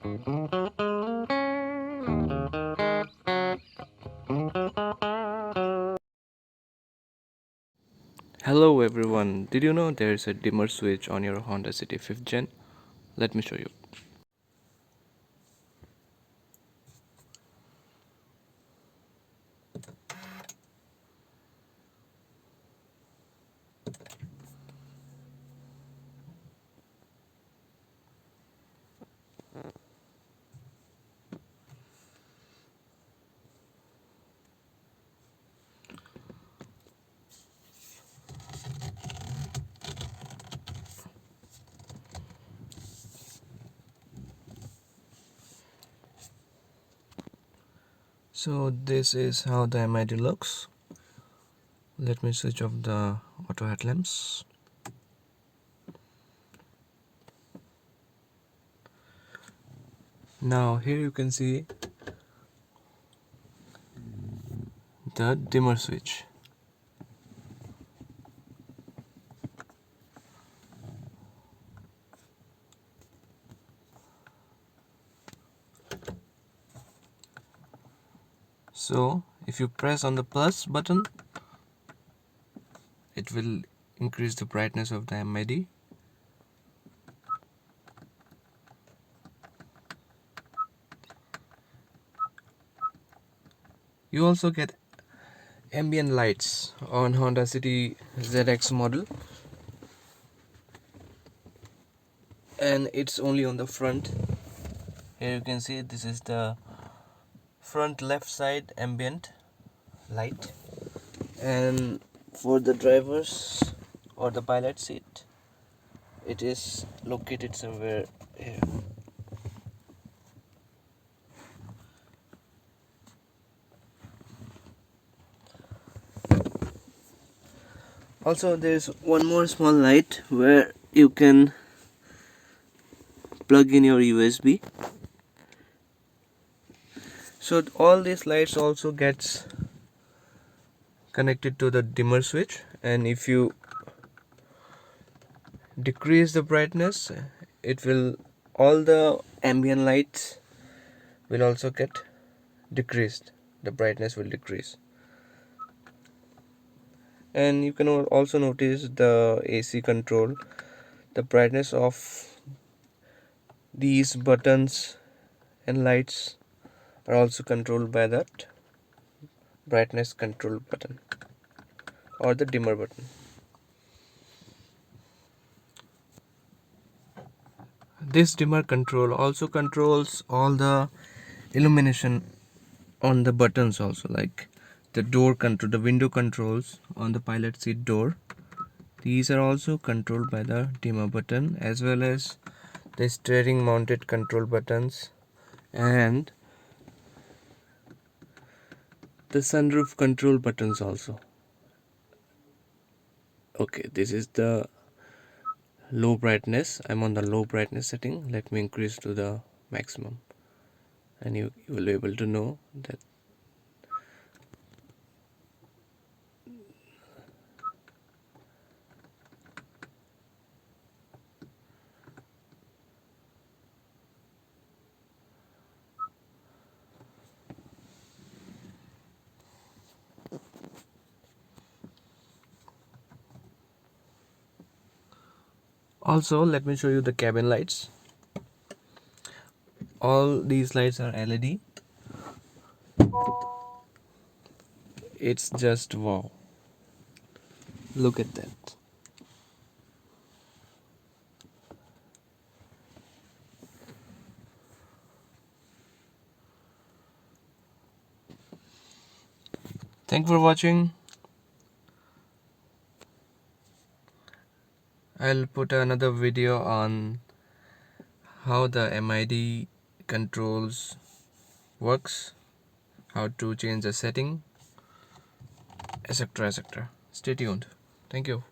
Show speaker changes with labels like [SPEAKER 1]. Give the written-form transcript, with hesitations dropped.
[SPEAKER 1] Hello everyone, did you know there is a dimmer switch on your Honda City 5th Gen? Let me show you. So this is how the MID looks. Let me switch off the auto headlamps. Now here you can see the dimmer switch. So if you press on the plus button, it will increase the brightness of the MID. You also get ambient lights on Honda City ZX model, and it's only on the front. Here you can see this is the front left side ambient light, and for the drivers or the pilot seat it is located somewhere here. Also there is one more small light where you can plug in your USB. So all these lights also gets connected to the dimmer switch, and if you decrease the brightness, it will, all the ambient lights will also get decreased, the brightness will decrease. And you can also notice the AC control, the brightness of these buttons and lights are also controlled by that brightness control button or the dimmer button. This dimmer control also controls all the illumination on the buttons also, like the door control, the window controls on the pilot seat door. These are also controlled by the dimmer button, as well as the steering mounted control buttons and the sunroof control buttons also. Okay, this is the low brightness. I'm on the low brightness setting. Let me increase to the maximum, and you will be able to know that. Also, let me show you the cabin lights. All these lights are LED. It's just wow. Look at that. Thank you for watching. I'll put another video on how the MID controls works, how to change the setting, etc. etc. Stay tuned. Thank you.